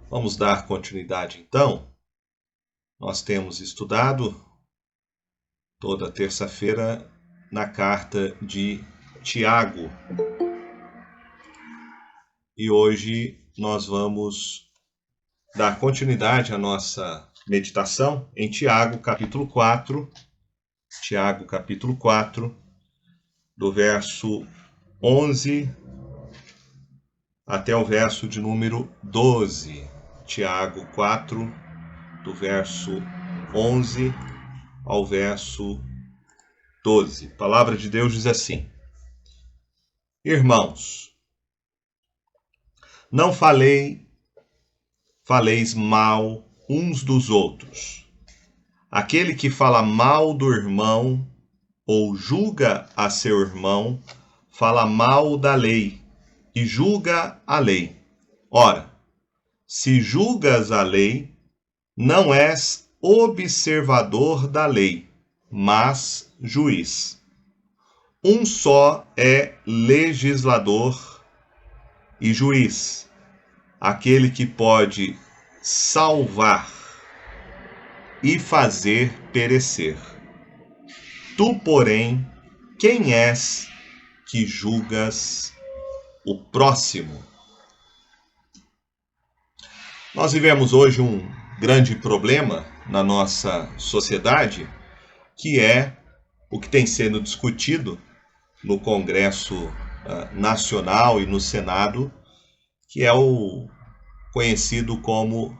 Vamos dar continuidade então. Nós temos estudado toda terça-feira na carta de Tiago. E hoje nós vamos dar continuidade à nossa meditação em Tiago, capítulo 4. Tiago, capítulo 4, do verso 11 até o verso de número 12. Tiago 4, do verso 11 ao verso 12. A palavra de Deus diz assim: Irmãos, não faleis mal uns dos outros. Aquele que fala mal do irmão ou julga a seu irmão, fala mal da lei e julga a lei. Ora, se julgas a lei, não és observador da lei, mas juiz. Um só é legislador e juiz, aquele que pode salvar e fazer perecer. Tu, porém, quem és que julgas o próximo? Nós vivemos hoje um grande problema na nossa sociedade, que é o que tem sendo discutido no Congresso Nacional e no Senado, que é o conhecido como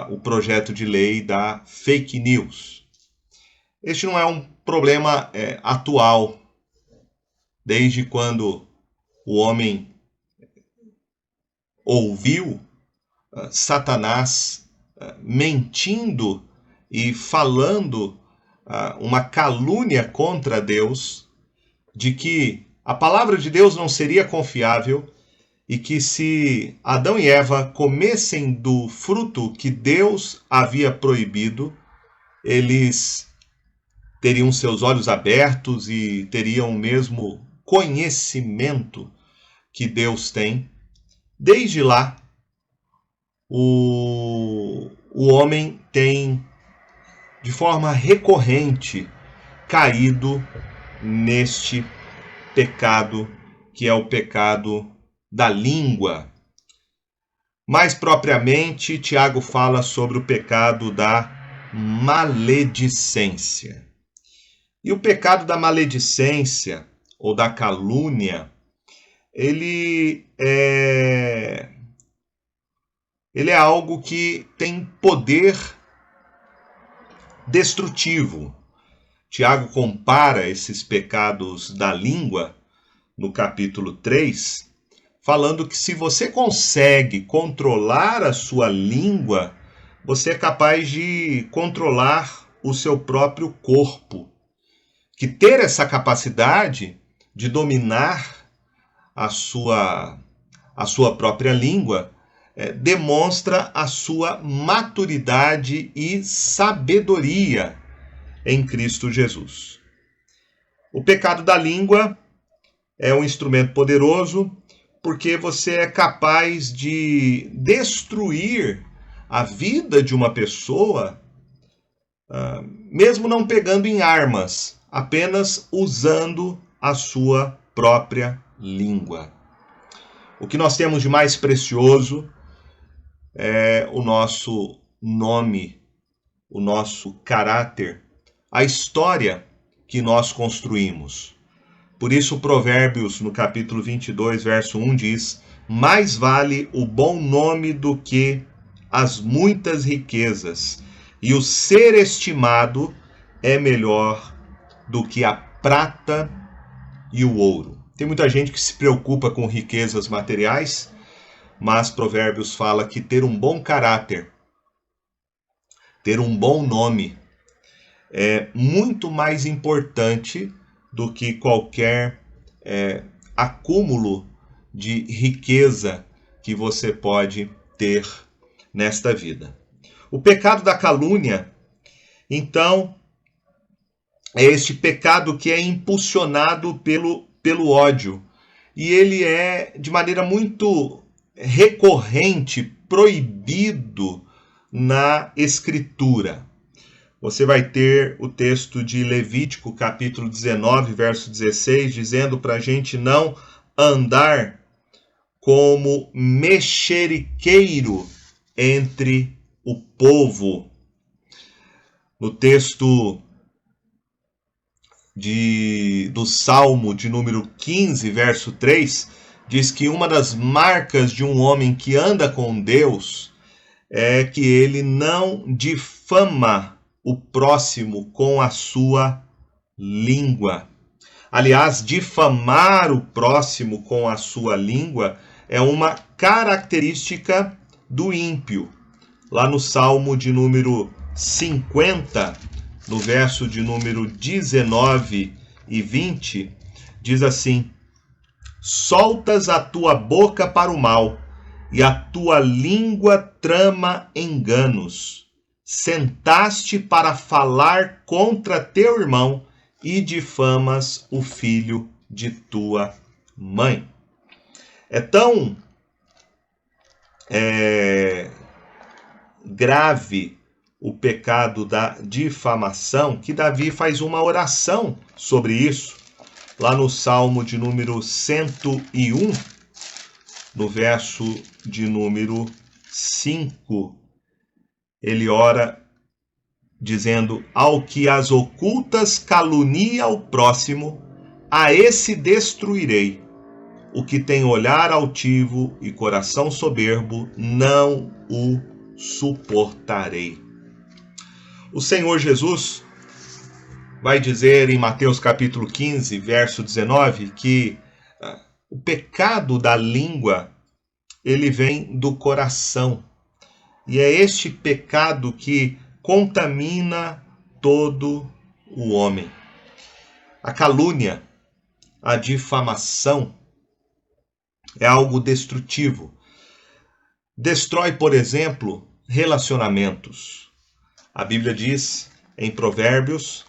o projeto de lei da fake news. Este não é um problema atual, desde quando o homem ouviu Satanás mentindo e falando uma calúnia contra Deus, de que a palavra de Deus não seria confiável e que se Adão e Eva comessem do fruto que Deus havia proibido, eles teriam seus olhos abertos e teriam o mesmo conhecimento que Deus tem. Desde lá, o homem tem, de forma recorrente, caído neste pecado, que é o pecado da língua. Mais propriamente, Tiago fala sobre o pecado da maledicência. E o pecado da maledicência, ou da calúnia, ele é algo que tem poder destrutivo. Tiago compara esses pecados da língua no capítulo 3, falando que se você consegue controlar a sua língua, você é capaz de controlar o seu próprio corpo. Que ter essa capacidade de dominar a sua própria língua demonstra a sua maturidade e sabedoria em Cristo Jesus. O pecado da língua é um instrumento poderoso porque você é capaz de destruir a vida de uma pessoa, mesmo não pegando em armas, apenas usando a sua própria língua. O que nós temos de mais precioso é o nosso nome, o nosso caráter, a história que nós construímos. Por isso, Provérbios, no capítulo 22, verso 1, diz: mais vale o bom nome do que as muitas riquezas, e o ser estimado é melhor do que a prata e o ouro. Tem muita gente que se preocupa com riquezas materiais, mas Provérbios fala que ter um bom caráter, ter um bom nome, é muito mais importante do que qualquer acúmulo de riqueza que você pode ter nesta vida. O pecado da calúnia, então, é este pecado que é impulsionado pelo ódio. E ele é de maneira muito recorrente proibido na Escritura. Você vai ter o texto de Levítico, capítulo 19, verso 16, dizendo para a gente não andar como mexeriqueiro entre o povo. No texto do Salmo de número 15, verso 3, diz que uma das marcas de um homem que anda com Deus é que ele não difama o próximo com a sua língua. Aliás, difamar o próximo com a sua língua é uma característica do ímpio. Lá no Salmo de número 50, no verso de número 19 e 20, diz assim: soltas a tua boca para o mal, e a tua língua trama enganos. Sentaste para falar contra teu irmão e difamas o filho de tua mãe. É tão grave o pecado da difamação que Davi faz uma oração sobre isso. Lá no Salmo de número 101, no verso de número 5, ele ora dizendo: ao que as ocultas calunia o próximo, a esse destruirei. O que tem olhar altivo e coração soberbo, não o suportarei. O Senhor Jesus vai dizer em Mateus capítulo 15, verso 19, que o pecado da língua, ele vem do coração. E é este pecado que contamina todo o homem. A calúnia, a difamação, é algo destrutivo. Destrói, por exemplo, relacionamentos. A Bíblia diz em Provérbios,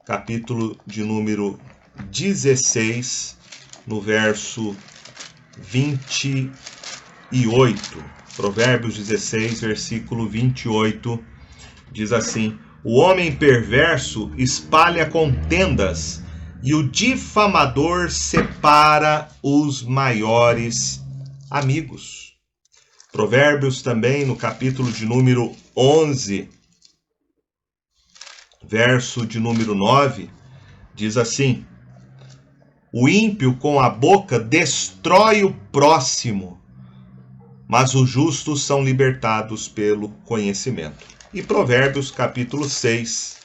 capítulo de número 16, no verso 28. Provérbios 16, versículo 28, diz assim: o homem perverso espalha contendas, e o difamador separa os maiores amigos. Provérbios também, no capítulo de número 11, verso de número 9, diz assim: o ímpio com a boca destrói o próximo, mas os justos são libertados pelo conhecimento. E Provérbios capítulo 6,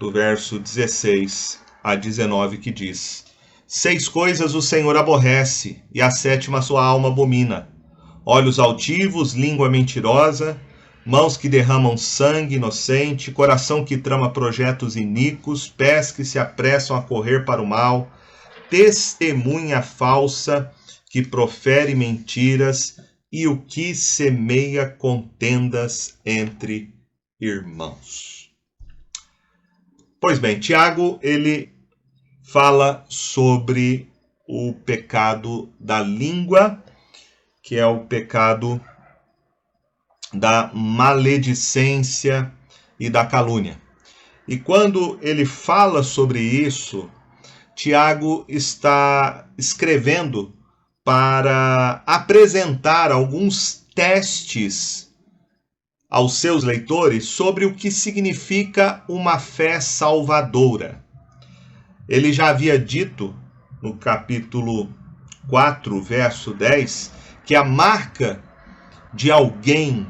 do verso 16 a 19, que diz: 6 coisas o Senhor aborrece, e a 7ª sua alma abomina: olhos altivos, língua mentirosa, mãos que derramam sangue inocente, coração que trama projetos iníquos, pés que se apressam a correr para o mal, testemunha falsa que profere mentiras, e o que semeia contendas entre irmãos. Pois bem, Tiago, ele fala sobre o pecado da língua, que é o pecado da maledicência e da calúnia. E quando ele fala sobre isso, Tiago está escrevendo para apresentar alguns testes aos seus leitores sobre o que significa uma fé salvadora. Ele já havia dito no capítulo 4, verso 10, que a marca de alguém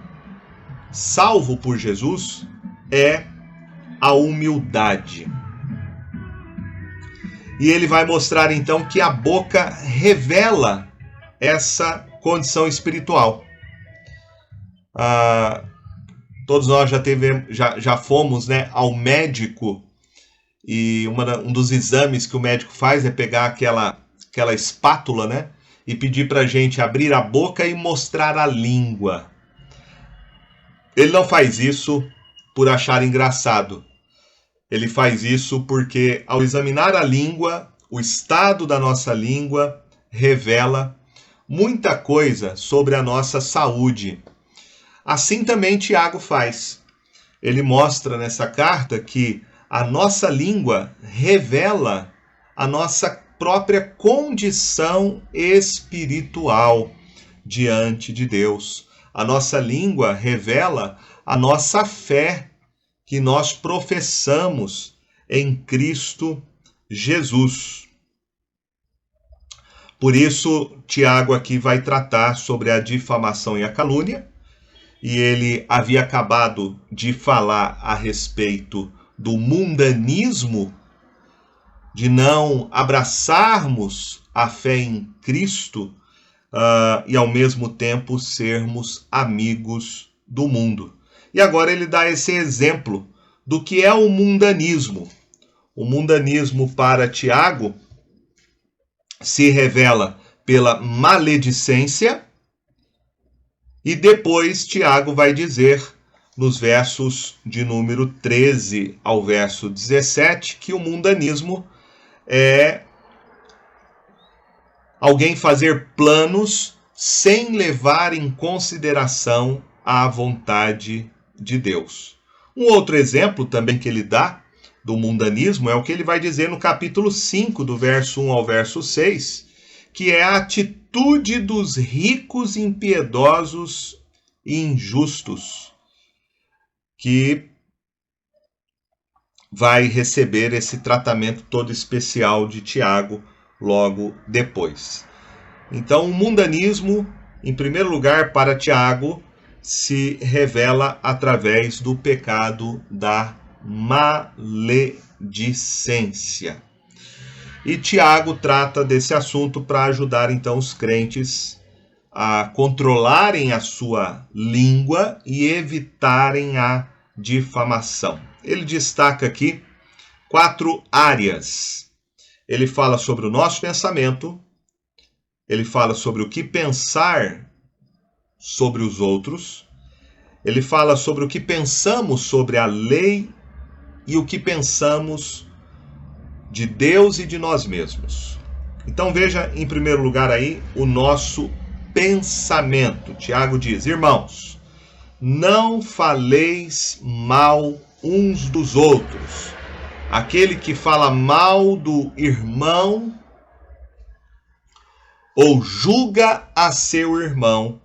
salvo por Jesus é a humildade. E ele vai mostrar então que a boca revela essa condição espiritual. Todos nós já fomos, né, ao médico, e um dos exames que o médico faz é pegar aquela espátula, né, e pedir para a gente abrir a boca e mostrar a língua. Ele não faz isso por achar engraçado. Ele faz isso porque, ao examinar a língua, o estado da nossa língua revela muita coisa sobre a nossa saúde. Assim também Tiago faz. Ele mostra nessa carta que a nossa língua revela a nossa própria condição espiritual diante de Deus. A nossa língua revela a nossa fé que nós professamos em Cristo Jesus. Por isso, Tiago aqui vai tratar sobre a difamação e a calúnia, e ele havia acabado de falar a respeito do mundanismo, de não abraçarmos a fé em Cristo e ao mesmo tempo sermos amigos do mundo. E agora ele dá esse exemplo do que é o mundanismo. O mundanismo para Tiago se revela pela maledicência, e depois Tiago vai dizer, nos versos de número 13 ao verso 17, que o mundanismo é alguém fazer planos sem levar em consideração a vontade de Deus. Um outro exemplo também que ele dá do mundanismo é o que ele vai dizer no capítulo 5, do verso 1 ao verso 6, que é a atitude dos ricos impiedosos e injustos, que vai receber esse tratamento todo especial de Tiago logo depois. Então, o mundanismo, em primeiro lugar, para Tiago, se revela através do pecado da maledicência. E Tiago trata desse assunto para ajudar então os crentes a controlarem a sua língua e evitarem a difamação. Ele destaca aqui 4 áreas. Ele fala sobre o nosso pensamento, ele fala sobre o que pensar sobre os outros, ele fala sobre o que pensamos sobre a lei e o que pensamos de Deus e de nós mesmos. Então veja em primeiro lugar aí o nosso pensamento. Tiago diz: irmãos, não faleis mal uns dos outros. Aquele que fala mal do irmão ou julga a seu irmão,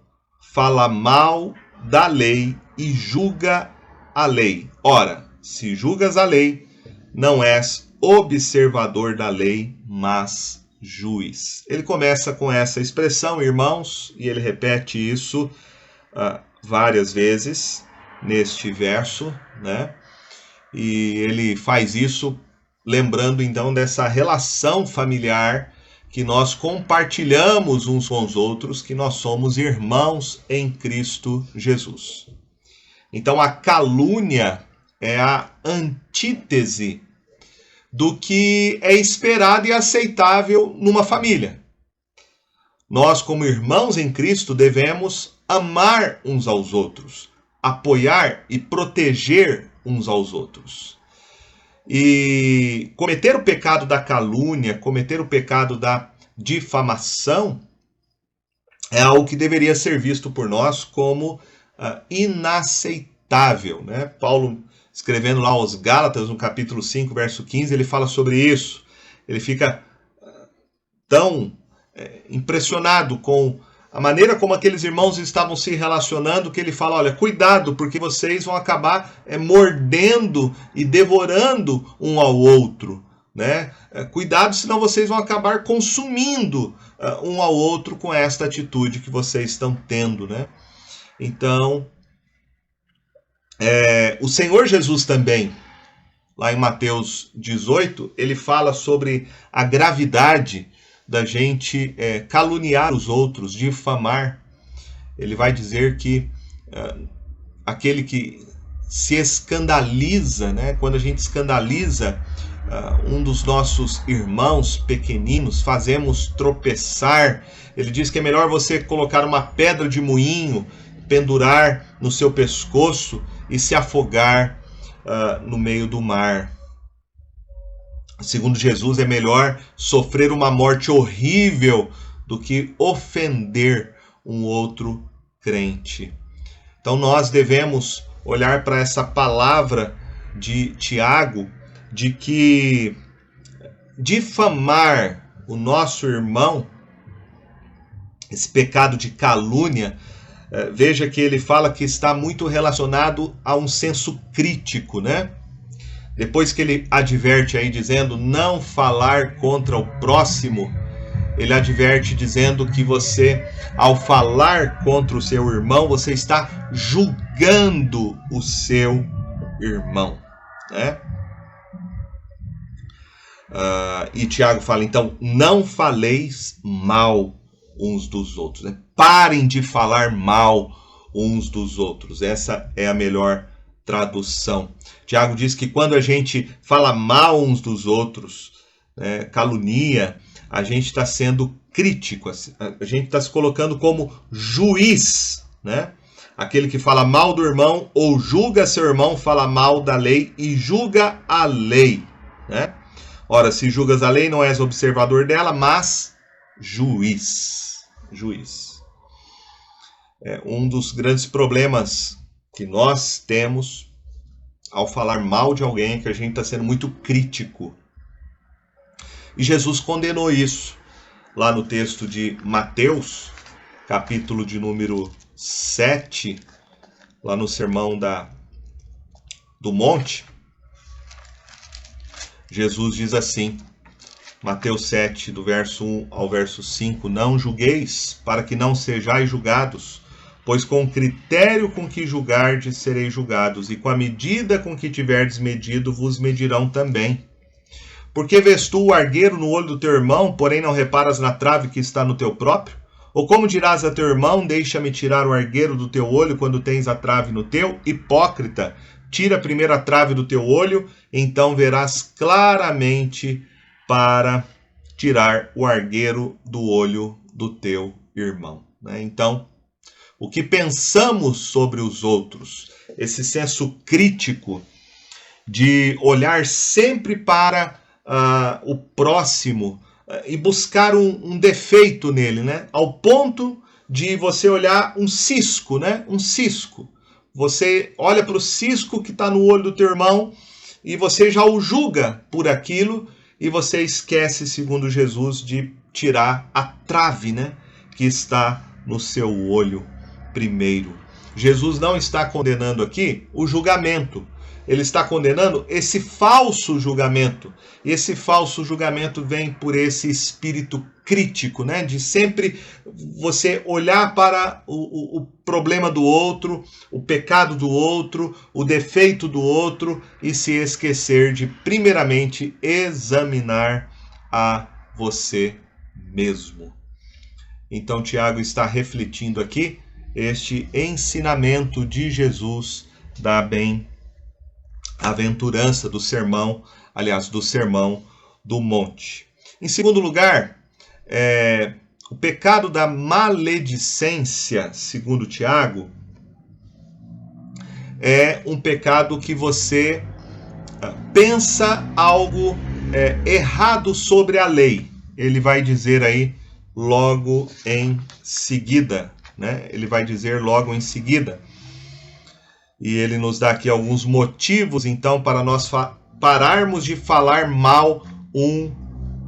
fala mal da lei e julga a lei. Ora, se julgas a lei, não és observador da lei, mas juiz. Ele começa com essa expressão, irmãos, e ele repete isso várias vezes neste verso, né? E ele faz isso lembrando então dessa relação familiar que nós compartilhamos uns com os outros, que nós somos irmãos em Cristo Jesus. Então a calúnia é a antítese do que é esperado e aceitável numa família. Nós, como irmãos em Cristo, devemos amar uns aos outros, apoiar e proteger uns aos outros. E cometer o pecado da calúnia, cometer o pecado da difamação, é algo que deveria ser visto por nós como inaceitável, né? Paulo, escrevendo lá aos Gálatas, no capítulo 5, verso 15, ele fala sobre isso. Ele fica tão impressionado com a maneira como aqueles irmãos estavam se relacionando, que ele fala, olha, cuidado, porque vocês vão acabar mordendo e devorando um ao outro, né? Cuidado, senão vocês vão acabar consumindo um ao outro com esta atitude que vocês estão tendo, né? Então, o Senhor Jesus também, lá em Mateus 18, ele fala sobre a gravidade da gente caluniar os outros, difamar. Ele vai dizer que aquele que se escandaliza, né? Quando a gente escandaliza um dos nossos irmãos pequeninos, fazemos tropeçar. Ele diz que é melhor você colocar uma pedra de moinho, pendurar no seu pescoço e se afogar no meio do mar. Segundo Jesus, é melhor sofrer uma morte horrível do que ofender um outro crente. Então nós devemos olhar para essa palavra de Tiago, de que difamar o nosso irmão, esse pecado de calúnia, veja que ele fala que está muito relacionado a um senso crítico, né? Depois que ele adverte aí dizendo não falar contra o próximo, ele adverte dizendo que você, ao falar contra o seu irmão, você está julgando o seu irmão, né? E Tiago fala, então, não faleis mal uns dos outros, né? Parem de falar mal uns dos outros. Essa é a melhor tradução. Tiago diz que quando a gente fala mal uns dos outros, né, calunia, a gente está sendo crítico, a gente está se colocando como juiz, né? Aquele que fala mal do irmão ou julga seu irmão, fala mal da lei e julga a lei, né? Ora, se julgas a lei, não és observador dela, mas juiz. Juiz. É um dos grandes problemas que nós temos ao falar mal de alguém é que a gente está sendo muito crítico. E Jesus condenou isso lá no texto de Mateus, capítulo de número 7, lá no Sermão do Monte. Jesus diz assim, Mateus 7, do verso 1 ao verso 5, não julgueis, para que não sejais julgados, pois com o critério com que julgardes sereis julgados, e com a medida com que tiverdes medido vos medirão também. Porque vês tu o argueiro no olho do teu irmão, porém não reparas na trave que está no teu próprio? Ou como dirás a teu irmão, deixa-me tirar o argueiro do teu olho quando tens a trave no teu? Hipócrita, tira primeiro a trave do teu olho, então verás claramente para tirar o argueiro do olho do teu irmão. Então, o que pensamos sobre os outros, esse senso crítico de olhar sempre para o próximo e buscar um defeito nele, né? Ao ponto de você olhar um cisco, né? Um cisco. Você olha para o cisco que está no olho do teu irmão e você já o julga por aquilo e você esquece, segundo Jesus, de tirar a trave, né? Que está no seu olho primeiro. Jesus não está condenando aqui o julgamento. Ele está condenando esse falso julgamento. E esse falso julgamento vem por esse espírito crítico, né? De sempre você olhar para o problema do outro, o pecado do outro, o defeito do outro e se esquecer de, primeiramente, examinar a você mesmo. Então, Tiago está refletindo aqui este ensinamento de Jesus da bem-aventurança do sermão, aliás, do Sermão do Monte. Em segundo lugar, o pecado da maledicência, segundo Tiago, é um pecado que você pensa algo errado sobre a lei. Ele vai dizer aí logo em seguida, né? Ele vai dizer logo em seguida. E ele nos dá aqui alguns motivos, então, para nós pararmos de falar mal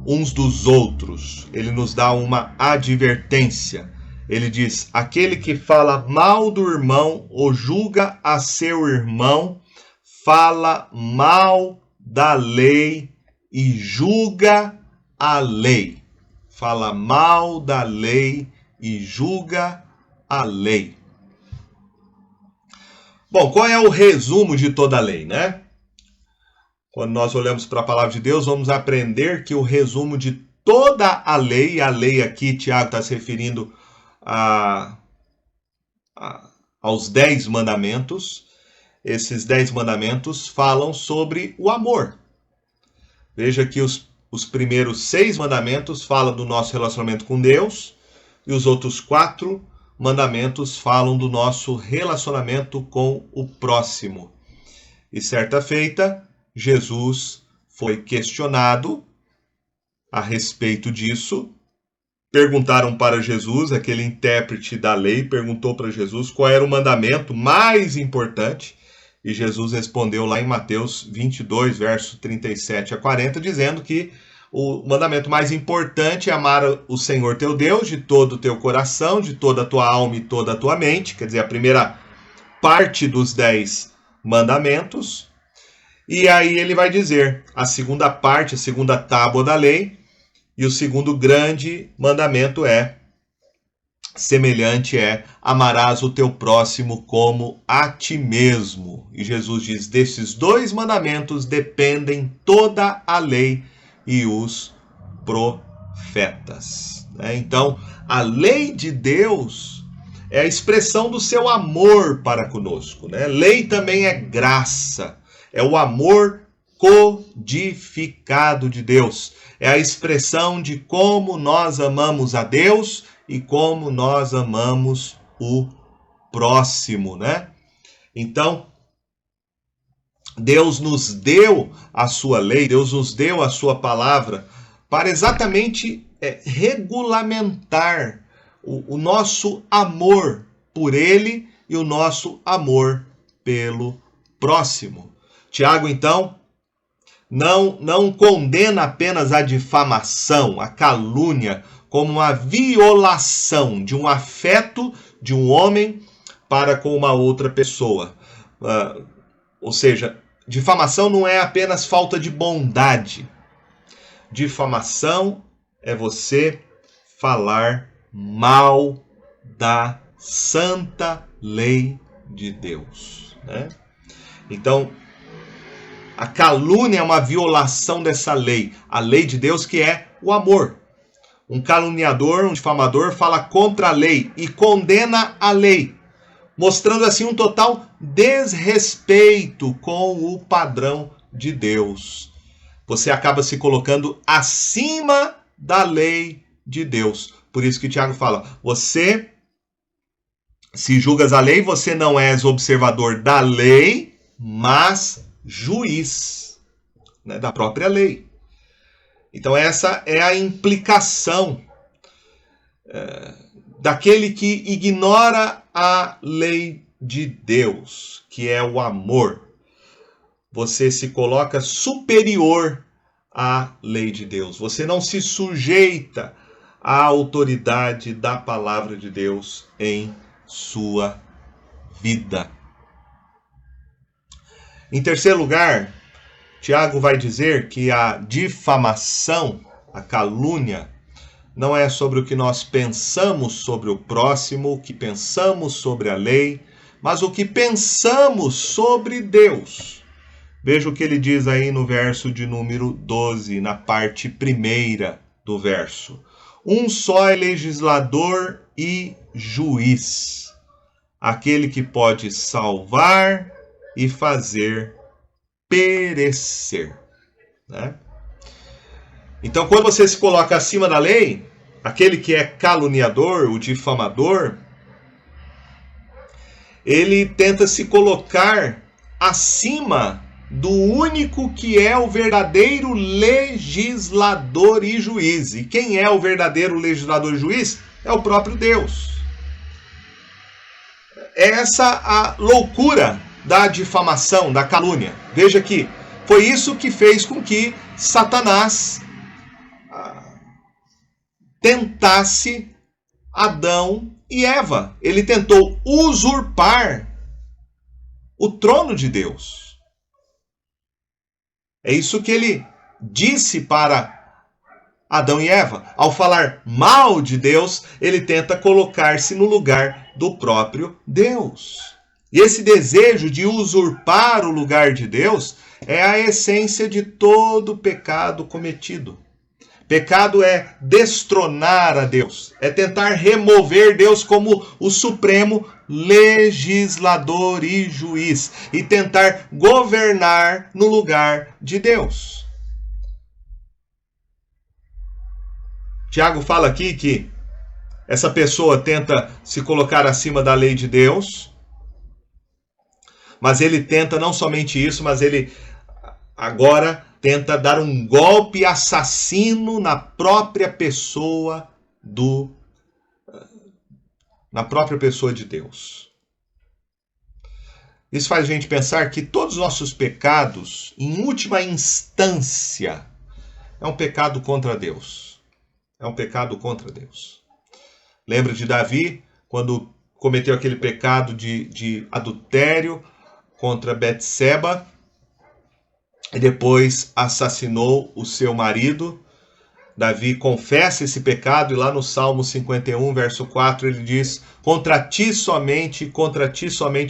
uns dos outros. Ele nos dá uma advertência. Ele diz, aquele que fala mal do irmão ou julga a seu irmão, fala mal da lei e julga a lei. Fala mal da lei e julga a lei. Bom, qual é o resumo de toda a lei, né? Quando nós olhamos para a palavra de Deus, vamos aprender que o resumo de toda a lei aqui, Tiago está se referindo aos 10 mandamentos. Esses 10 mandamentos falam sobre o amor. Veja que os primeiros 6 mandamentos falam do nosso relacionamento com Deus e os outros 4 mandamentos falam do nosso relacionamento com o próximo. E certa feita, Jesus foi questionado a respeito disso perguntaram para Jesus, aquele intérprete da lei, perguntou para Jesus qual era o mandamento mais importante, e Jesus respondeu lá em Mateus 22, verso 37 a 40, dizendo que o mandamento mais importante é amar o Senhor teu Deus de todo o teu coração, de toda a tua alma e toda a tua mente, quer dizer, a primeira parte dos 10 mandamentos. E aí ele vai dizer a segunda parte, a segunda tábua da lei, e o segundo grande mandamento semelhante amarás o teu próximo como a ti mesmo. E Jesus diz, desses 2 mandamentos dependem toda a lei e os profetas. Então, a lei de Deus é a expressão do seu amor para conosco. Lei também é graça, é o amor codificado de Deus. É a expressão de como nós amamos a Deus e como nós amamos o próximo, Então, Deus nos deu a sua lei, Deus nos deu a sua palavra para exatamente regulamentar o nosso amor por Ele e o nosso amor pelo próximo. Tiago, então, não condena apenas a difamação, a calúnia, como uma violação de um afeto de um homem para com uma outra pessoa. Ou seja, difamação não é apenas falta de bondade. Difamação é você falar mal da santa lei de Deus. Então, a calúnia é uma violação dessa lei, a lei de Deus, que é o amor. Um caluniador, um difamador, fala contra a lei e condena a lei, mostrando assim um total desrespeito com o padrão de Deus. Você acaba se colocando acima da lei de Deus. Por isso que Tiago fala, você, se julgas a lei, você não és observador da lei, mas juiz, da própria lei. Então essa é a implicação daquele que ignora a lei de Deus, que é o amor. Você se coloca superior à lei de Deus. Você não se sujeita à autoridade da palavra de Deus em sua vida. Em terceiro lugar, Tiago vai dizer que a difamação, a calúnia, não é sobre o que nós pensamos sobre o próximo, o que pensamos sobre a lei, mas o que pensamos sobre Deus. Veja o que ele diz aí no verso de número 12, na parte primeira do verso. Um só é legislador e juiz, aquele que pode salvar e fazer perecer. Então, quando você se coloca acima da lei, aquele que é caluniador, o difamador, ele tenta se colocar acima do único que é o verdadeiro legislador e juiz. E quem é o verdadeiro legislador e juiz? É o próprio Deus. É essa a loucura da difamação, da calúnia. Veja que foi isso que fez com que Satanás tentasse Adão e Eva. Ele tentou usurpar o trono de Deus. É isso que ele disse para Adão e Eva. Ao falar mal de Deus, ele tenta colocar-se no lugar do próprio Deus. E esse desejo de usurpar o lugar de Deus é a essência de todo pecado cometido. Pecado é destronar a Deus, é tentar remover Deus como o supremo legislador e juiz e tentar governar no lugar de Deus. Tiago fala aqui que essa pessoa tenta se colocar acima da lei de Deus, mas ele tenta não somente isso, mas ele agora tenta dar um golpe assassino na própria pessoa na própria pessoa de Deus. Isso faz a gente pensar que todos os nossos pecados, em última instância, é um pecado contra Deus. É um pecado contra Deus. Lembra de Davi, quando cometeu aquele pecado de adultério contra Betseba, e depois assassinou o seu marido. Davi confessa esse pecado, e lá no Salmo 51, verso 4, ele diz: contra ti somente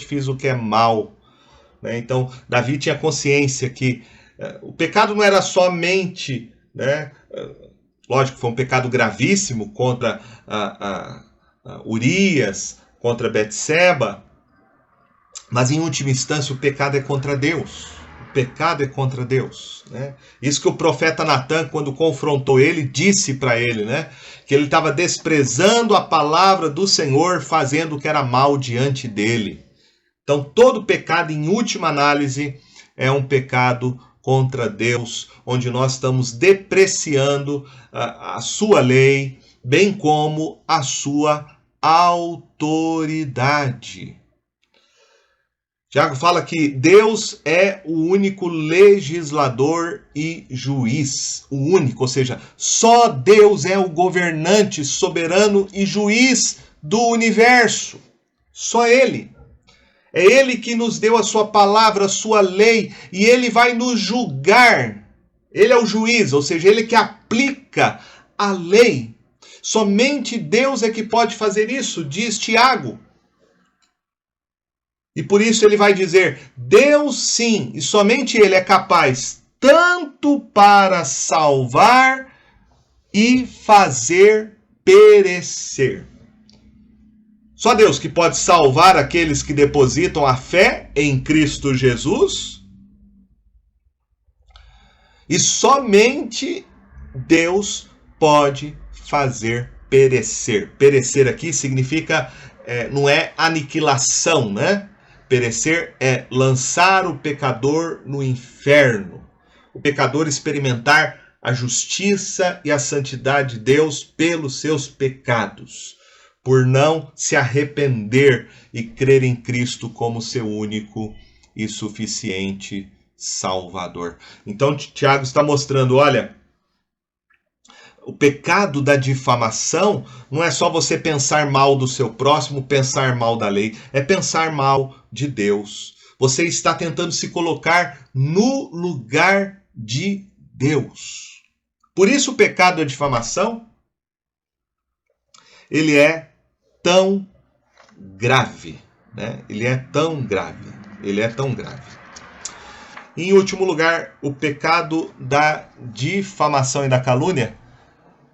fiz o que é mal. Então, Davi tinha consciência que o pecado não era somente, lógico, foi um pecado gravíssimo contra Urias, contra Betseba, mas em última instância o pecado é contra Deus. O pecado é contra Deus. Isso que o profeta Natan, quando confrontou ele, disse para ele, que ele estava desprezando a palavra do Senhor, fazendo o que era mal diante dele. Então, todo pecado, em última análise, é um pecado contra Deus, onde nós estamos depreciando a sua lei, bem como a sua autoridade. Tiago fala que Deus é o único legislador e juiz. O único, ou seja, só Deus é o governante, soberano e juiz do universo. Só Ele. É Ele que nos deu a sua palavra, a sua lei, e Ele vai nos julgar. Ele é o juiz, ou seja, Ele que aplica a lei. Somente Deus é que pode fazer isso, diz Tiago. E por isso ele vai dizer: Deus sim, e somente Ele é capaz tanto para salvar e fazer perecer. Só Deus que pode salvar aqueles que depositam a fé em Cristo Jesus. E somente Deus pode fazer perecer. Perecer aqui significa, não é aniquilação, Perecer é lançar o pecador no inferno. O pecador experimentar a justiça e a santidade de Deus pelos seus pecados, por não se arrepender e crer em Cristo como seu único e suficiente Salvador. Então, Tiago está mostrando, olha, o pecado da difamação não é só você pensar mal do seu próximo, pensar mal da lei, é pensar mal de Deus. Você está tentando se colocar no lugar de Deus. Por isso o pecado da difamação, ele é tão grave, Ele é tão grave, Em último lugar, o pecado da difamação e da calúnia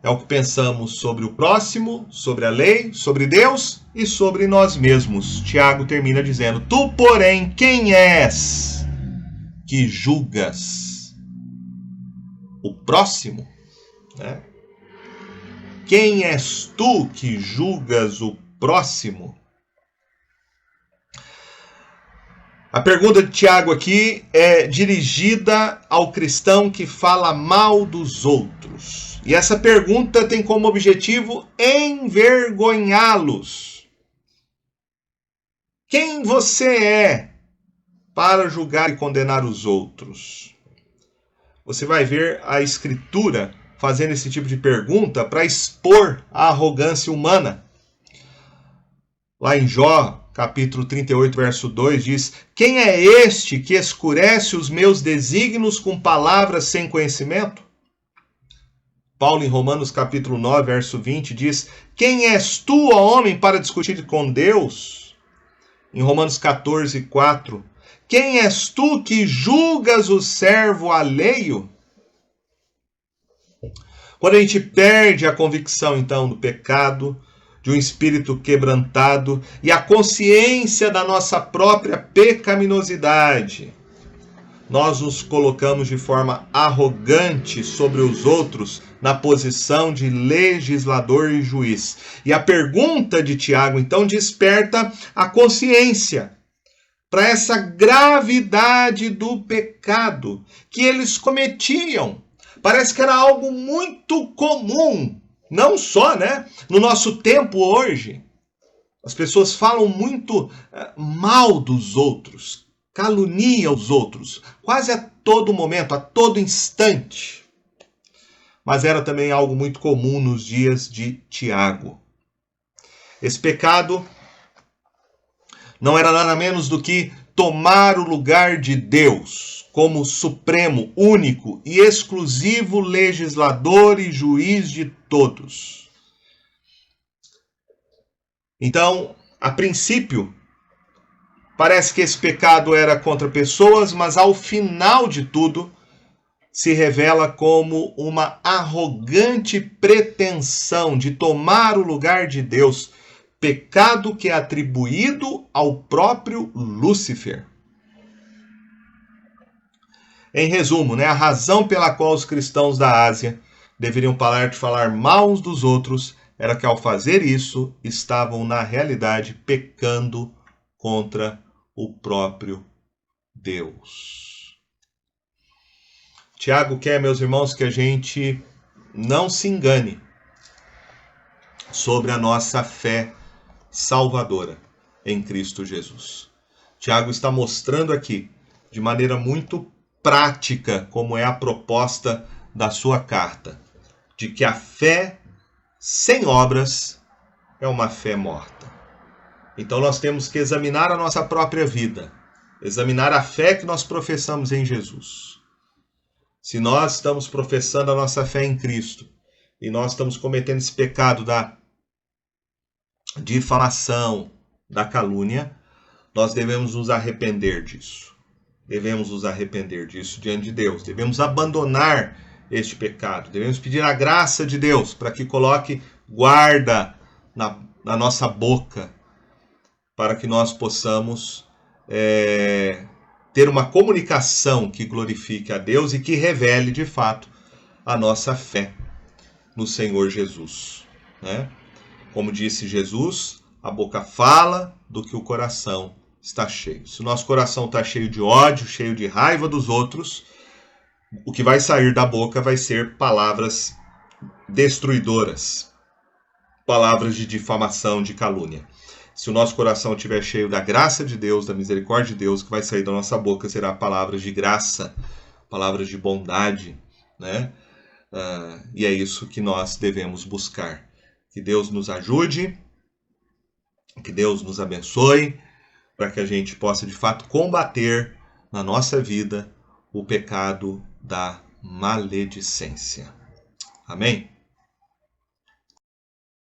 é o que pensamos sobre o próximo, sobre a lei, sobre Deus e sobre nós mesmos. Tiago termina dizendo: tu, porém, quem és que julgas o próximo? Quem és tu que julgas o próximo? A pergunta de Tiago aqui é dirigida ao cristão que fala mal dos outros. E essa pergunta tem como objetivo envergonhá-los. Quem você é para julgar e condenar os outros? Você vai ver a Escritura fazendo esse tipo de pergunta para expor a arrogância humana. Lá em Jó, capítulo 38, verso 2, diz: quem é este que escurece os meus desígnios com palavras sem conhecimento? Paulo, em Romanos, capítulo 9, verso 20, diz: quem és tu, ó homem, para discutir com Deus? Em Romanos 14, 4, quem és tu que julgas o servo alheio? Quando a gente perde a convicção, então, do pecado, de um espírito quebrantado e a consciência da nossa própria pecaminosidade, nós nos colocamos de forma arrogante sobre os outros na posição de legislador e juiz. E a pergunta de Tiago, então, desperta a consciência para essa gravidade do pecado que eles cometiam. Parece que era algo muito comum Não só, né? No nosso tempo hoje, as pessoas falam muito mal dos outros, caluniam os outros, quase a todo momento, a todo instante. Mas era também algo muito comum nos dias de Tiago. Esse pecado não era nada menos do que tomar o lugar de Deus como supremo, único e exclusivo legislador e juiz de todos. Então, a princípio, parece que esse pecado era contra pessoas, mas ao final de tudo, se revela como uma arrogante pretensão de tomar o lugar de Deus, pecado que é atribuído ao próprio Lúcifer. Em resumo, a razão pela qual os cristãos da Ásia deveriam parar de falar mal uns dos outros era que, ao fazer isso, estavam, na realidade, pecando contra o próprio Deus. Tiago quer, meus irmãos, que a gente não se engane sobre a nossa fé salvadora em Cristo Jesus. Tiago está mostrando aqui, de maneira muito prática, como é a proposta da sua carta, de que a fé sem obras é uma fé morta. Então nós temos que examinar a nossa própria vida, examinar a fé que nós professamos em Jesus. Se nós estamos professando a nossa fé em Cristo e nós estamos cometendo esse pecado da difamação, da calúnia, nós devemos nos arrepender disso. Devemos nos arrepender disso diante de Deus. Devemos abandonar este pecado. Devemos pedir a graça de Deus para que coloque guarda na nossa boca, para que nós possamos ter uma comunicação que glorifique a Deus e que revele, de fato, a nossa fé no Senhor Jesus. Né? Como disse Jesus, a boca fala do que o coração está cheio. Se o nosso coração está cheio de ódio, cheio de raiva dos outros, o que vai sair da boca vai ser palavras destruidoras, palavras de difamação, de calúnia. Se o nosso coração estiver cheio da graça de Deus, da misericórdia de Deus, o que vai sair da nossa boca será palavras de graça, palavras de bondade, né? E é isso que nós devemos buscar. Que Deus nos ajude, que Deus nos abençoe, para que a gente possa, de fato, combater na nossa vida o pecado da maledicência. Amém?